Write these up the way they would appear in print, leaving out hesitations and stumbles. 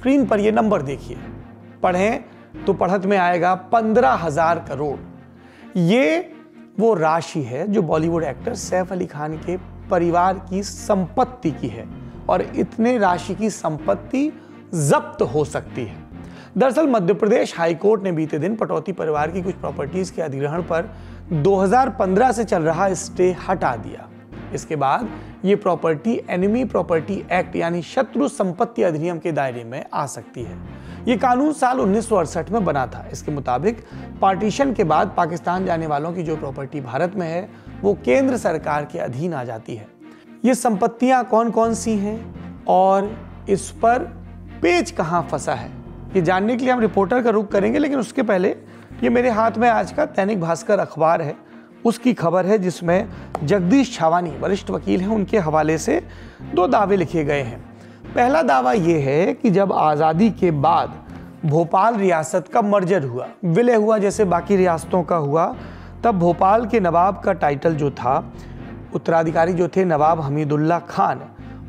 Screen पर ये number देखिए, पढ़ें तो पढ़त में आएगा 15,000 करोड़। ये वो राशि है जो बॉलीवुड एक्टर सैफ अली खान के परिवार की संपत्ति की है और इतने राशि की संपत्ति जब्त हो सकती है। दरअसल मध्य प्रदेश हाईकोर्ट ने बीते दिन पटौदी परिवार की कुछ प्रॉपर्टीज के अधिग्रहण पर 2015 से चल रहा स्टे हटा दिया। इसके बाद ये प्रॉपर्टी एनिमी प्रॉपर्टी एक्ट यानी शत्रु संपत्ति अधिनियम के दायरे में आ सकती है। ये कानून साल 1968 में बना था। इसके मुताबिक पार्टीशन के बाद पाकिस्तान जाने वालों की जो प्रॉपर्टी भारत में है वो केंद्र सरकार के अधीन आ जाती है। ये संपत्तियां कौन कौन सी हैं और इस पर पेच कहां फंसा है, ये जानने के लिए हम रिपोर्टर का रुख करेंगे। लेकिन उसके पहले ये मेरे हाथ में आज का दैनिक भास्कर अखबार है, उसकी खबर है जिसमें जगदीश छावानी वरिष्ठ वकील हैं, उनके हवाले से 2 दावे लिखे गए हैं। पहला दावा यह है कि जब आज़ादी के बाद भोपाल रियासत का मर्जर हुआ, विलय हुआ जैसे बाकी रियासतों का हुआ, तब भोपाल के नवाब का टाइटल जो था, उत्तराधिकारी जो थे नवाब हमीदुल्ला खान,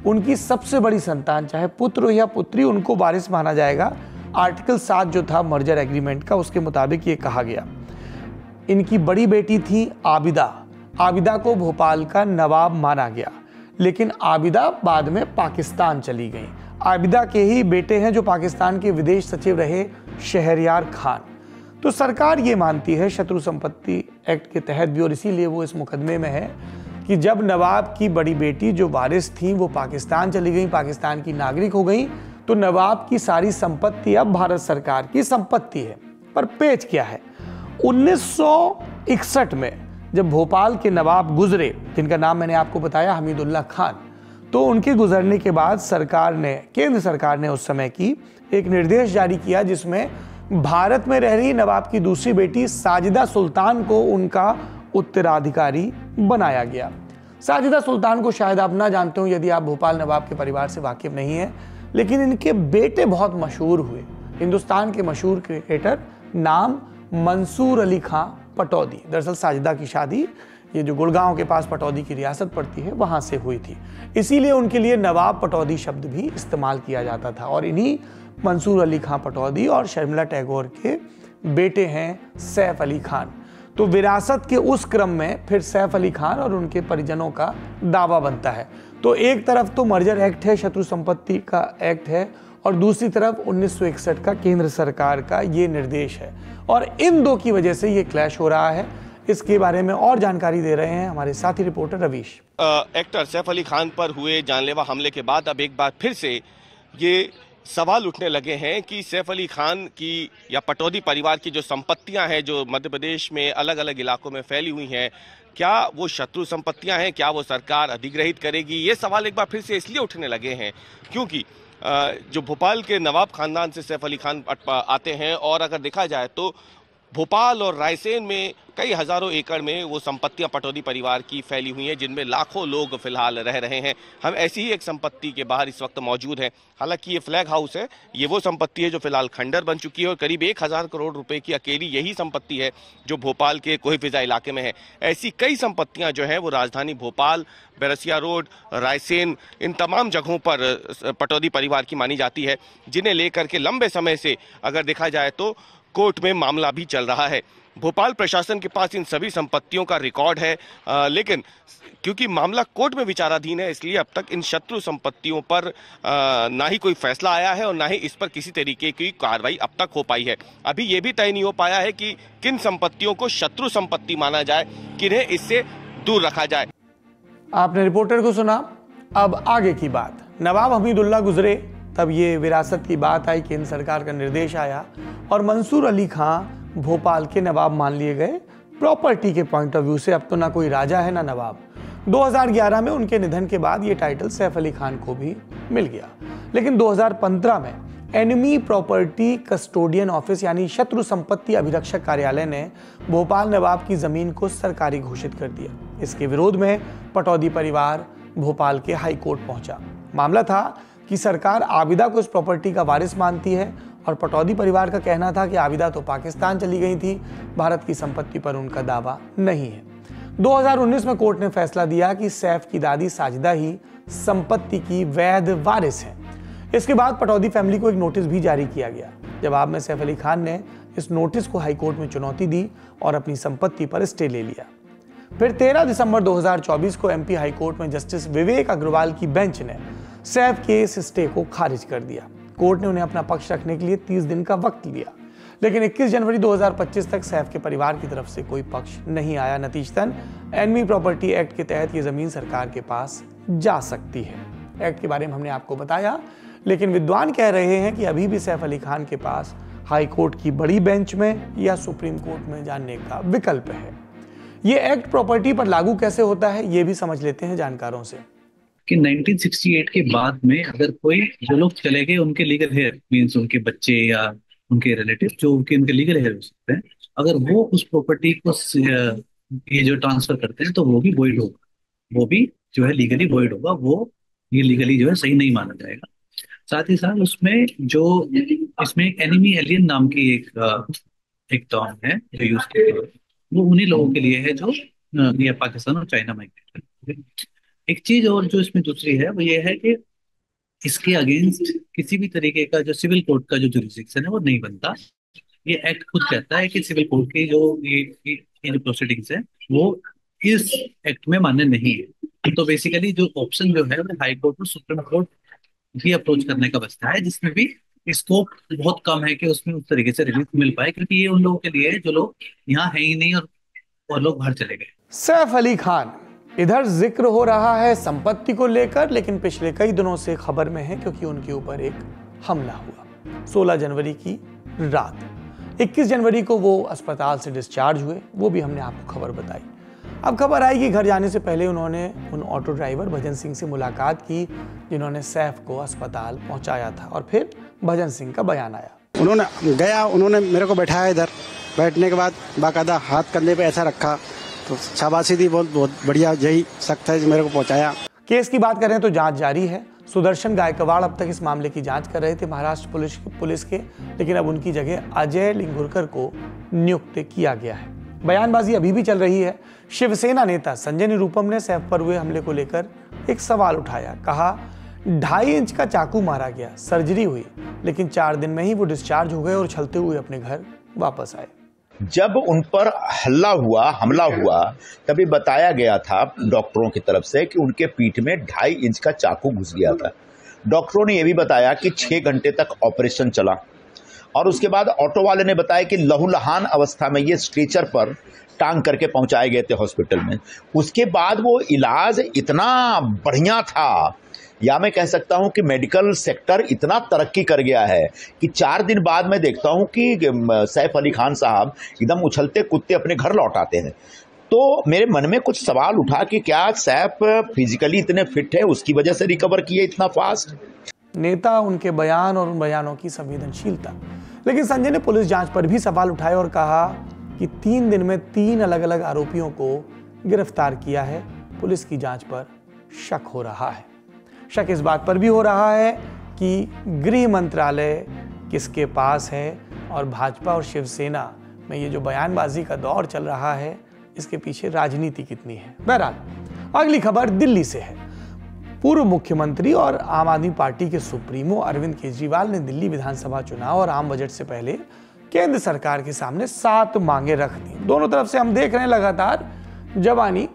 उनकी सबसे बड़ी संतान चाहे पुत्र हो या पुत्री, उनको वारिस माना जाएगा। आर्टिकल 7 जो था मर्जर एग्रीमेंट का, उसके मुताबिक ये कहा गया। इनकी बड़ी बेटी थी आबिदा, आबिदा को भोपाल का नवाब माना गया, लेकिन आबिदा बाद में पाकिस्तान चली गई। आबिदा के ही बेटे हैं जो पाकिस्तान के विदेश सचिव रहे, शहरयार खान। तो सरकार ये मानती है शत्रु संपत्ति एक्ट के तहत भी, और इसीलिए वो इस मुकदमे में है कि जब नवाब की बड़ी बेटी जो वारिस थी वो पाकिस्तान चली गई, पाकिस्तान की नागरिक हो गई, तो नवाब की सारी संपत्ति अब भारत सरकार की संपत्ति है। पर पेच क्या है, 1961 में जब भोपाल के नवाब गुजरे, जिनका नाम मैंने आपको बताया हमीदुल्ला खान, तो उनके गुजरने के बाद सरकार ने, केंद्र सरकार ने उस समय की एक निर्देश जारी किया जिसमें भारत में रह रही नवाब की दूसरी बेटी साजिदा सुल्तान को उनका उत्तराधिकारी बनाया गया। साजिदा सुल्तान को शायद आप ना जानते हो यदि आप भोपाल नवाब के परिवार से वाकिफ नहीं है, लेकिन इनके बेटे बहुत मशहूर हुए। हिंदुस्तान के मशहूर क्रिकेटर, नाम मंसूर अली खां पटौदी। दरअसल साजिदा की शादी ये जो गुड़गांव के पास पटौदी की रियासत पड़ती है वहां से हुई थी, इसीलिए उनके लिए नवाब पटौदी शब्द भी इस्तेमाल किया जाता था। और इन्हीं मंसूर अली खां पटौदी और शर्मिला टैगोर के बेटे हैं सैफ अली खान। तो विरासत के उस क्रम में फिर सैफ अली खान और उनके परिजनों का दावा बनता है। तो एक तरफ तो मर्जर एक्ट है, शत्रु संपत्ति का एक्ट है, और दूसरी तरफ 1961 का केंद्र सरकार का ये निर्देश है, और इन दो की वजह से ये क्लैश हो रहा है। इसके बारे में और जानकारी दे रहे हैं हमारे साथी रिपोर्टर रवीश। एक्टर सैफ अली खान पर हुए जानलेवा हमले के बाद अब एक बार फिर से ये सवाल उठने लगे हैं कि सैफ अली खान की या पटौदी परिवार की जो संपत्तियां हैं जो मध्य प्रदेश में अलग अलग इलाकों में फैली हुई हैं, क्या वो शत्रु संपत्तियां हैं, क्या वो सरकार अधिग्रहित करेगी? ये सवाल एक बार फिर से इसलिए उठने लगे हैं क्योंकि जो भोपाल के नवाब खानदान से सैफ अली खान आते हैं, और अगर देखा जाए तो भोपाल और रायसेन में कई हजारों एकड़ में वो संपत्तियां पटौदी परिवार की फैली हुई हैं, जिनमें लाखों लोग फिलहाल रह रहे हैं। हम ऐसी ही एक संपत्ति के बाहर इस वक्त मौजूद हैं। हालांकि ये फ्लैग हाउस है, ये वो संपत्ति है जो फिलहाल खंडर बन चुकी है, और करीब 1000 करोड़ रुपए की अकेली यही संपत्ति है जो भोपाल के कोहिफिजा इलाके में है। ऐसी कई संपत्तियां जो है वो राजधानी भोपाल, बैरसिया रोड, रायसेन, इन तमाम जगहों पर पटौदी परिवार की मानी जाती है, जिन्हें लेकर के लंबे समय से अगर देखा जाए तो कोर्ट में मामला भी चल रहा है। भोपाल प्रशासन के पास इन सभी संपत्तियों का रिकॉर्ड है, लेकिन क्योंकि मामला कोर्ट में विचाराधीन है, इसलिए अब तक इन शत्रु संपत्तियों पर ना ही कोई फैसला आया है और ना ही इस पर किसी तरीके की कार्रवाई अब तक हो पाई है। अभी ये भी तय नहीं हो पाया है कि किन संपत्तियों को शत्रु संपत्ति माना जाए, किन्हें इससे दूर रखा जाए। आपने रिपोर्टर को सुना, अब आगे की बात। नवाब हमीदुल्ला गुजरे, तब ये विरासत की बात आई, केंद्र सरकार का निर्देश आया और मंसूर अली खां भोपाल के नवाब मान लिए गए। प्रॉपर्टी के पॉइंट ऑफ व्यू से अब तो ना कोई राजा है ना नवाब। 2011 में उनके निधन के बाद ये टाइटल सैफ अली खान को भी मिल गया, लेकिन 2015 में एनिमी प्रॉपर्टी कस्टोडियन ऑफिस यानी शत्रु संपत्ति अभिरक्षक कार्यालय ने भोपाल नवाब की जमीन को सरकारी घोषित कर दिया। इसके विरोध में पटौदी परिवार भोपाल के हाई कोर्ट पहुंचा। मामला था कि सरकार आबिदा को इस प्रॉपर्टी का वारिस मानती है, और पटौदी परिवार का कहना था कि आबिदा तो पाकिस्तान चली गई थी, भारत की संपत्ति पर उनका दावा नहीं है। 2019 में कोर्ट ने फैसला दिया कि सैफ की दादी साजिदा ही संपत्ति की वैध वारिस है। इसके बाद पटौदी फैमिली को एक नोटिस भी जारी किया गया। जवाब में सैफ अली खान ने इस नोटिस को हाईकोर्ट में चुनौती दी और अपनी संपत्ति पर स्टे ले लिया। फिर 13 दिसंबर 2024 को एमपी हाईकोर्ट में जस्टिस विवेक अग्रवाल की बेंच ने सैफ के इस स्टे को खारिज कर दिया। कोर्ट ने उन्हें अपना पक्ष रखने के लिए 30 दिन का वक्त दिया, लेकिन 21 जनवरी 2025 तक सैफ के परिवार की तरफ से कोई पक्ष नहीं आया। नतीजतन एनवी प्रॉपर्टी एक्ट के तहत ये जमीन सरकार के पास जा सकती है। एक्ट के बारे में हमने आपको बताया, लेकिन विद्वान कह रहे हैं कि अभी भी सैफ अली खान के पास हाई कोर्ट की बड़ी बेंच में या सुप्रीम कोर्ट में जाने का विकल्प है। ये एक्ट प्रॉपर्टी पर लागू कैसे होता है, ये भी समझ लेते हैं जानकारों से। कि 1968 के बाद में अगर कोई जो लोग चले गए उनके लीगल हेयर मीन्स उनके बच्चे या उनके रिलेटिव जो उनके लीगल हेयर हो सकते हैं, अगर वो उस प्रॉपर्टी को ये जो ट्रांसफर करते हैं तो वो भी वॉइड होगा, वो भी जो है लीगली वॉइड होगा, वो ये लीगली जो है सही नहीं माना जाएगा। साथ ही साथ उसमें जो इसमें एनिमी एलियन नाम की एक टर्म है जो यूज की है, वो उन्हीं लोगों के लिए है जो ये पाकिस्तान और चाइना माइग्रेट है। एक चीज और जो इसमें दूसरी है वो ये है कि इसके अगेंस्ट किसी भी तरीके का जो सिविल कोर्ट का जो जुरिस्डिक्शन है वो नहीं बनता। ये एक्ट खुद कहता है कि सिविल कोर्ट की जो ये जो प्रोसीडिंग्स है वो इस एक्ट में मान्य नहीं है। तो बेसिकली जो ऑप्शन जो है वो हाई कोर्ट और सुप्रीम कोर्ट भी अप्रोच करने का बचता है, जिसमें भी स्कोप बहुत कम है कि उसमें उस तरीके से रिलीफ मिल पाए, क्योंकि ये उन लोगों के लिए जो लोग यहाँ है ही नहीं और लोग बाहर चले गए। सैफ अली खान, इधर जिक्र हो रहा है संपत्ति को लेकर, लेकिन पिछले कई दिनों से खबर में है क्योंकि उनके ऊपर एक हमला हुआ 16 जनवरी की रात। 21 जनवरी को वो अस्पताल से डिस्चार्ज हुए, वो भी हमने आपको खबर बताई। अब खबर आई कि घर जाने से पहले उन्होंने उन ऑटो ड्राइवर भजन सिंह से मुलाकात की जिन्होंने सैफ को अस्पताल पहुंचाया था, और फिर भजन सिंह का बयान आया। उन्होंने मेरे को बैठाया इधर, बैठने के बाद बाकायदा हाथ कंधे पे ऐसा रखा तो शाबाशी दी, बहुत बढ़िया, यही सख्त है जो मेरे को पहुंचाया। केस की बात करें तो जांच जारी है। सुदर्शन गायकवाड़ अब तक इस मामले की जांच कर रहे थे महाराष्ट्र पुलिस के, लेकिन अब उनकी जगह अजय लिंगुरकर को नियुक्त किया गया है। बयानबाजी अभी भी चल रही है। शिवसेना नेता संजय निरुपम ने सैफ पर हुए हमले को लेकर एक सवाल उठाया। कहा 2.5 इंच का चाकू मारा गया, सर्जरी हुई, लेकिन 4 दिन में ही वो डिस्चार्ज हो गए और उछलते हुए अपने घर वापस आए। जब उन पर हमला हुआ तभी बताया गया था डॉक्टरों की तरफ से कि उनके पीठ में 2.5 इंच का चाकू घुस गया था। डॉक्टरों ने यह भी बताया कि 6 घंटे तक ऑपरेशन चला और उसके बाद ऑटो वाले ने बताया कि लहूलुहान अवस्था में ये स्ट्रेचर पर टांग करके पहुंचाए गए थे हॉस्पिटल में। उसके बाद वो इलाज इतना बढ़िया था, या मैं कह सकता हूं कि मेडिकल सेक्टर इतना तरक्की कर गया है कि 4 दिन बाद मैं देखता हूं कि सैफ अली खान साहब एकदम उछलते कुत्ते अपने घर लौट आते हैं। तो मेरे मन में कुछ सवाल उठा कि क्या सैफ फिजिकली इतने फिट है, उसकी वजह से रिकवर किए इतना फास्ट? नेता, उनके बयान और उन बयानों की संवेदनशीलता। लेकिन संजय ने पुलिस जांच पर भी सवाल उठाए और कहा कि 3 दिन में 3 अलग अलग आरोपियों को गिरफ्तार किया है। पुलिस की जांच पर शक हो रहा है। शक इस बात पर भी हो रहा है कि गृह मंत्रालय किसके पास है और भाजपा और शिवसेना में ये जो बयानबाजी का दौर चल रहा है, इसके पीछे राजनीति कितनी है। बहरहाल, अगली खबर दिल्ली से है। पूर्व मुख्यमंत्री और आम आदमी पार्टी के सुप्रीमो अरविंद केजरीवाल ने दिल्ली विधानसभा चुनाव और आम बजट से पहले केंद्र सरकार के सामने 7 मांगे रख दी। दोनों तरफ से हम देख रहे हैं लगातार जवानी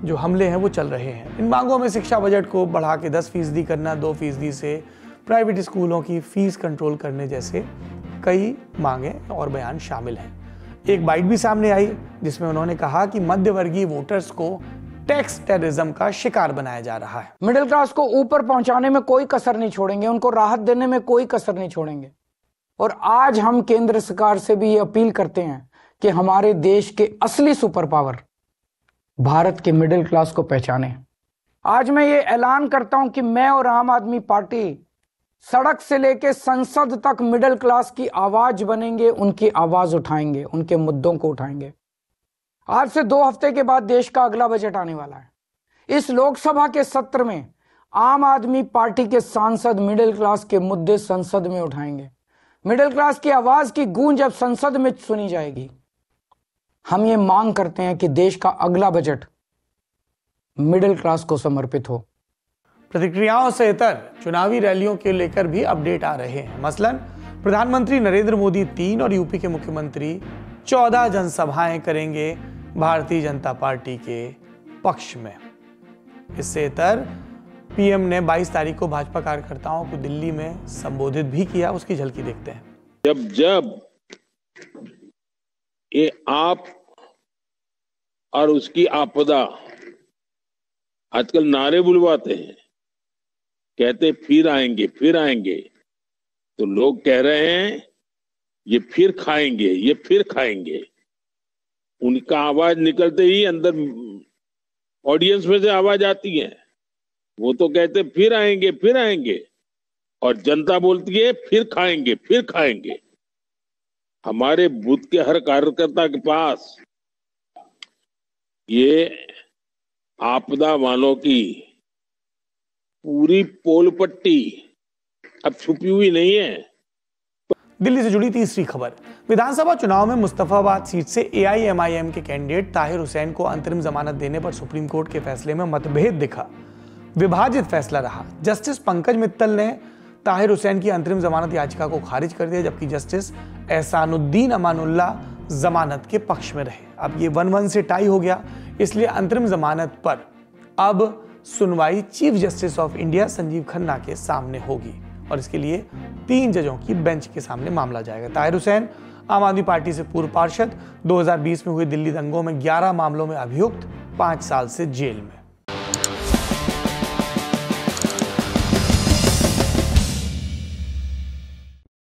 जो हमले हैं वो चल रहे हैं। इन मांगों में शिक्षा बजट को बढ़ा के 10% करना, 2% से प्राइवेट स्कूलों की फीस कंट्रोल करने जैसे कई मांगे और बयान शामिल हैं। एक बाइट भी सामने आई जिसमें उन्होंने कहा कि मध्यवर्गीय वोटर्स को टैक्स टेररिज्म का शिकार बनाया जा रहा है। मिडिल क्लास को ऊपर पहुंचाने में कोई कसर नहीं छोड़ेंगे, उनको राहत देने में कोई कसर नहीं छोड़ेंगे। और आज हम केंद्र सरकार से भी ये अपील करते हैं कि हमारे देश के असली सुपर पावर भारत के मिडिल क्लास को पहचाने। आज मैं ये ऐलान करता हूं कि मैं और आम आदमी पार्टी सड़क से लेकर संसद तक मिडिल क्लास की आवाज बनेंगे, उनकी आवाज उठाएंगे, उनके मुद्दों को उठाएंगे। आज से 2 हफ्ते के बाद देश का अगला बजट आने वाला है। इस लोकसभा के सत्र में आम आदमी पार्टी के सांसद मिडिल क्लास के मुद्दे संसद में उठाएंगे। मिडिल क्लास की आवाज की गूंज जब संसद में सुनी जाएगी, हम ये मांग करते हैं कि देश का अगला बजट मिडिल क्लास को समर्पित हो। प्रतिक्रियाओं से इतर चुनावी रैलियों के लेकर भी अपडेट आ रहे हैं। मसलन प्रधानमंत्री नरेंद्र मोदी 3 और यूपी के मुख्यमंत्री 14 जनसभाएं करेंगे भारतीय जनता पार्टी के पक्ष में। इससे इतर पीएम ने 22 तारीख को भाजपा कार्यकर्ताओं को दिल्ली में संबोधित भी किया। उसकी झलकी देखते हैं। जब ये आप और उसकी आपदा आजकल नारे बुलवाते हैं, कहते फिर आएंगे, तो लोग कह रहे हैं ये फिर खाएंगे। उनका आवाज निकलते ही अंदर ऑडियंस में से आवाज आती है, वो तो कहते फिर आएंगे, और जनता बोलती है फिर खाएंगे। हमारे बूथ के हर कार्यकर्ता के पास ये आपदा वालों की पूरी पोल पट्टी अब छुपी हुई नहीं है। दिल्ली से जुड़ी तीसरी खबर। विधानसभा चुनाव में मुस्तफाबाद सीट से एआईएमआईएम के कैंडिडेट ताहिर हुसैन को अंतरिम जमानत देने पर सुप्रीम कोर्ट के फैसले में मतभेद दिखा। विभाजित फैसला रहा। जस्टिस पंकज मित्तल ने ताहिर हुसैन की अंतरिम जमानत याचिका को खारिज कर दिया, जबकि जस्टिस एहसानुद्दीन अमानुल्लाह जमानत के पक्ष में रहे। अब ये 1-1 से टाई हो गया, इसलिए अंतरिम जमानत पर अब सुनवाई chief justice of India Sanjeev Khanna के सामने होगी और इसके लिए 3 जजों की बेंच के सामने मामला जाएगा। ताहिर हुसैन आम आदमी पार्टी से पूर्व पार्षद, 2020 में हुए दिल्ली दंगों में 11 मामलों में अभियुक्त, 5 साल से जेल में।